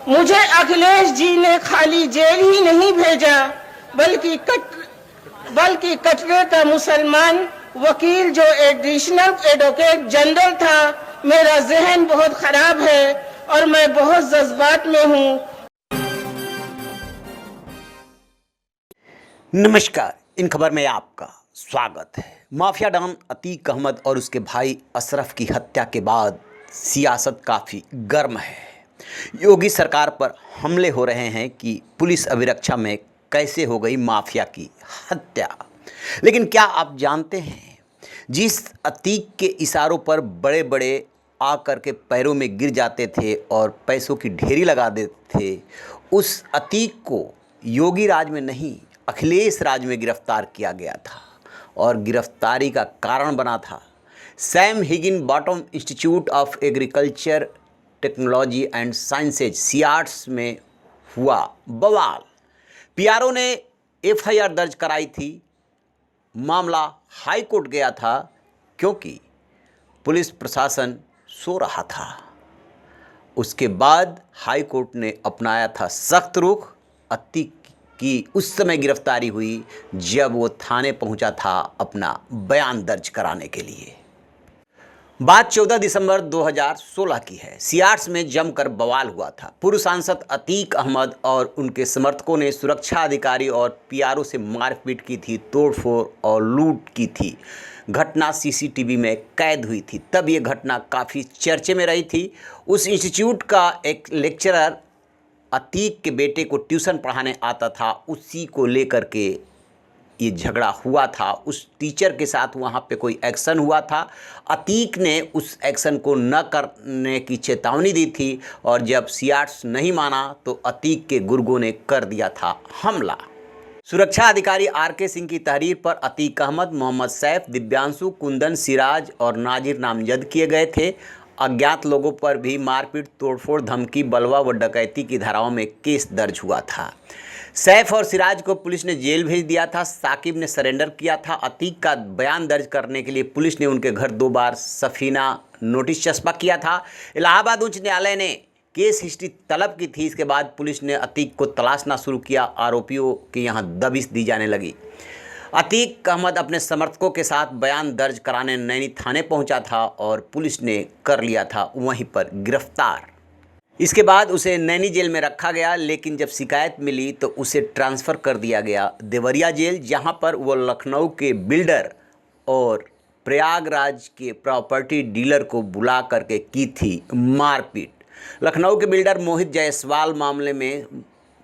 मुझे अखिलेश जी ने खाली जेल ही नहीं भेजा, बल्कि कटरे का मुसलमान वकील जो एडिशनल एडवोकेट जनरल था। मेरा जहन बहुत खराब है और मैं बहुत जज्बात में हूँ। नमस्कार, इन खबर में आपका स्वागत है। माफिया डॉन अतीक अहमद और उसके भाई अशरफ की हत्या के बाद सियासत काफ़ी गर्म है। योगी सरकार पर हमले हो रहे हैं कि पुलिस अभिरक्षा में कैसे हो गई माफिया की हत्या। लेकिन क्या आप जानते हैं, जिस अतीक के इशारों पर बड़े बड़े आकर के पैरों में गिर जाते थे और पैसों की ढेरी लगा देते थे, उस अतीक को योगी राज में नहीं, अखिलेश राज में गिरफ्तार किया गया था। और गिरफ्तारी का कारण बना था Sam Higginbottom institute of agriculture technology and sciences SHUATS में हुआ बवाल। पीआरओ ने एफआईआर दर्ज कराई थी। मामला हाई कोर्ट गया था क्योंकि पुलिस प्रशासन सो रहा था। उसके बाद हाई कोर्ट ने अपनाया था सख्त रुख। अतीक की उस समय गिरफ्तारी हुई जब वो थाने पहुंचा था अपना बयान दर्ज कराने के लिए। बात 14 दिसंबर 2016 की है। सियाट्स में जमकर बवाल हुआ था। पूर्व सांसद अतीक अहमद और उनके समर्थकों ने सुरक्षा अधिकारी और पीआरओ से मारपीट की थी, तोड़फोड़ और लूट की थी। घटना सीसीटीवी में कैद हुई थी। तब ये घटना काफ़ी चर्चे में रही थी। उस इंस्टीट्यूट का एक लेक्चरर अतीक के बेटे को ट्यूशन पढ़ाने आता था, उसी को लेकर के ये झगड़ा हुआ था। उस टीचर के साथ वहाँ पे कोई एक्शन हुआ था। अतीक ने उस एक्शन को न करने की चेतावनी दी थी और जब सियाट्स नहीं माना तो अतीक के गुर्गों ने कर दिया था हमला। सुरक्षा अधिकारी आरके सिंह की तहरीर पर अतीक अहमद, मोहम्मद सैफ, दिव्यांशु, कुंदन, सिराज और नाजिर नामजद किए गए थे। अज्ञात लोगों पर भी मारपीट, तोड़फोड़, धमकी, बलवा व डकैती की धाराओं में केस दर्ज हुआ था। सैफ और सिराज को पुलिस ने जेल भेज दिया था। साकिब ने सरेंडर किया था। अतीक का बयान दर्ज करने के लिए पुलिस ने उनके घर 2 बार सफीना नोटिस चस्पा किया था। इलाहाबाद उच्च न्यायालय ने केस हिस्ट्री तलब की थी। इसके बाद पुलिस ने अतीक को तलाशना शुरू किया। आरोपियों के यहाँ दबिश दी जाने लगी। अतीक अहमद अपने समर्थकों के साथ बयान दर्ज कराने नैनी थाने पहुंचा था और पुलिस ने कर लिया था वहीं पर गिरफ्तार। इसके बाद उसे नैनी जेल में रखा गया, लेकिन जब शिकायत मिली तो उसे ट्रांसफ़र कर दिया गया देवरिया जेल, जहां पर वो लखनऊ के बिल्डर और प्रयागराज के प्रॉपर्टी डीलर को बुला करके की थी मारपीट। लखनऊ के बिल्डर मोहित जायसवाल मामले में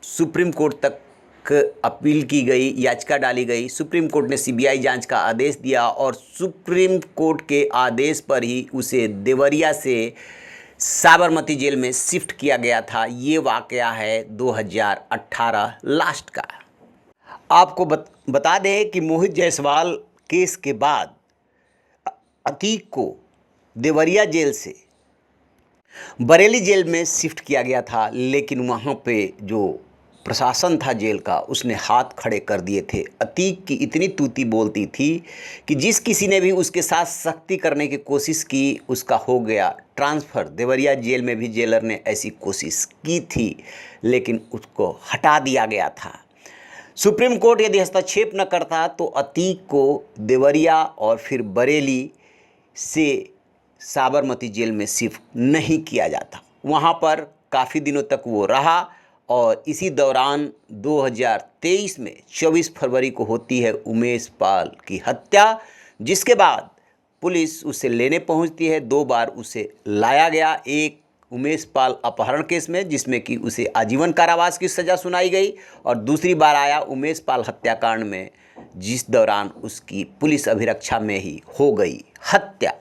सुप्रीम कोर्ट तक अपील की गई, याचिका डाली गई। सुप्रीम कोर्ट ने सीबीआई जांच का आदेश दिया और सुप्रीम कोर्ट के आदेश पर ही उसे देवरिया से साबरमती जेल में शिफ्ट किया गया था। ये वाकया है 2018 लास्ट का। आपको बता दें कि मोहित जायसवाल केस के बाद अतीक को देवरिया जेल से बरेली जेल में शिफ्ट किया गया था, लेकिन वहाँ पे जो प्रशासन था जेल का, उसने हाथ खड़े कर दिए थे। अतीक की इतनी तूती बोलती थी कि जिस किसी ने भी उसके साथ सख्ती करने की कोशिश की, उसका हो गया ट्रांसफ़र। देवरिया जेल में भी जेलर ने ऐसी कोशिश की थी, लेकिन उसको हटा दिया गया था। सुप्रीम कोर्ट यदि हस्तक्षेप न करता तो अतीक को देवरिया और फिर बरेली से साबरमती जेल में शिफ्ट नहीं किया जाता। वहाँ पर काफ़ी दिनों तक वो रहा और इसी दौरान 2023 में 24 फरवरी को होती है उमेश पाल की हत्या, जिसके बाद पुलिस उसे लेने पहुंचती है। 2 बार उसे लाया गया। एक उमेश पाल अपहरण केस में, जिसमें कि उसे आजीवन कारावास की सज़ा सुनाई गई, और दूसरी बार आया उमेश पाल हत्याकांड में, जिस दौरान उसकी पुलिस अभिरक्षा में ही हो गई हत्या।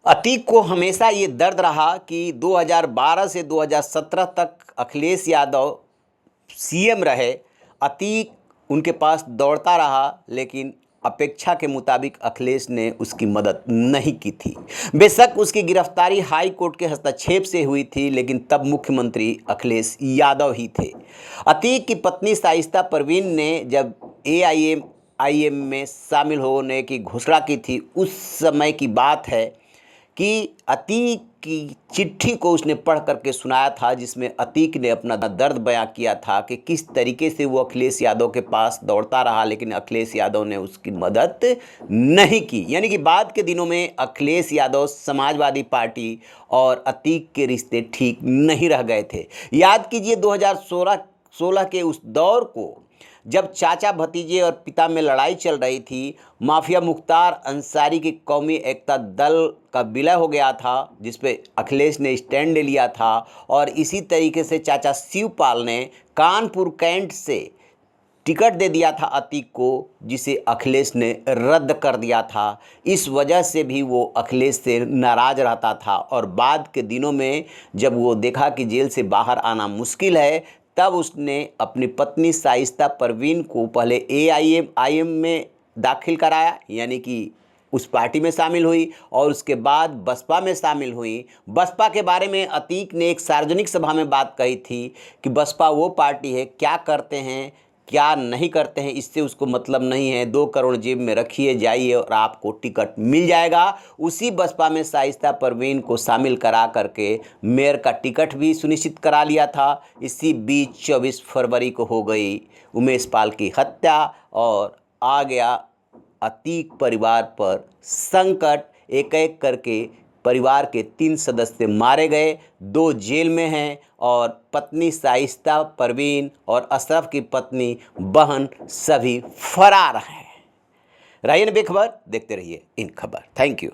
अतीक को हमेशा ये दर्द रहा कि 2012 से 2017 तक अखिलेश यादव सीएम रहे। अतीक उनके पास दौड़ता रहा, लेकिन अपेक्षा के मुताबिक अखिलेश ने उसकी मदद नहीं की थी। बेशक उसकी गिरफ्तारी हाई कोर्ट के हस्तक्षेप से हुई थी, लेकिन तब मुख्यमंत्री अखिलेश यादव ही थे। अतीक की पत्नी शाइस्ता परवीन ने जब एआईएम में शामिल होने की घोषणा की थी, उस समय की बात है कि अतीक की चिट्ठी को उसने पढ़ करके सुनाया था, जिसमें अतीक ने अपना दर्द बयां किया था कि किस तरीके से वो अखिलेश यादव के पास दौड़ता रहा, लेकिन अखिलेश यादव ने उसकी मदद नहीं की। यानी कि बाद के दिनों में अखिलेश यादव, समाजवादी पार्टी और अतीक के रिश्ते ठीक नहीं रह गए थे। याद कीजिए 2016 के उस दौर को, जब चाचा भतीजे और पिता में लड़ाई चल रही थी। माफिया मुख्तार अंसारी की कौमी एकता दल का विलय हो गया था, जिस पे अखिलेश ने स्टैंड ले लिया था, और इसी तरीके से चाचा शिवपाल ने कानपुर कैंट से टिकट दे दिया था अतीक को, जिसे अखिलेश ने रद्द कर दिया था। इस वजह से भी वो अखिलेश से नाराज़ रहता था, और बाद के दिनों में जब वो देखा कि जेल से बाहर आना मुश्किल है, तब उसने अपनी पत्नी शाइस्ता परवीन को पहले AIM में दाखिल कराया, यानी कि उस पार्टी में शामिल हुई, और उसके बाद बसपा में शामिल हुई। बसपा के बारे में अतीक ने एक सार्वजनिक सभा में बात कही थी कि बसपा वो पार्टी है, क्या करते हैं क्या नहीं करते हैं इससे उसको मतलब नहीं है, 2 करोड़ जेब में रखिए, जाइए और आपको टिकट मिल जाएगा। उसी बसपा में शाइस्ता परवीन को शामिल करा करके मेयर का टिकट भी सुनिश्चित करा लिया था। इसी बीच 24 फरवरी को हो गई उमेश पाल की हत्या, और आ गया अतीक परिवार पर संकट। एक एक करके परिवार के 3 सदस्य मारे गए, 2 जेल में हैं, और पत्नी शाइस्ता परवीन और अशरफ की पत्नी बहन सभी फरार हैं। रहिए बेखबर, देखते रहिए इन खबर। Thank you.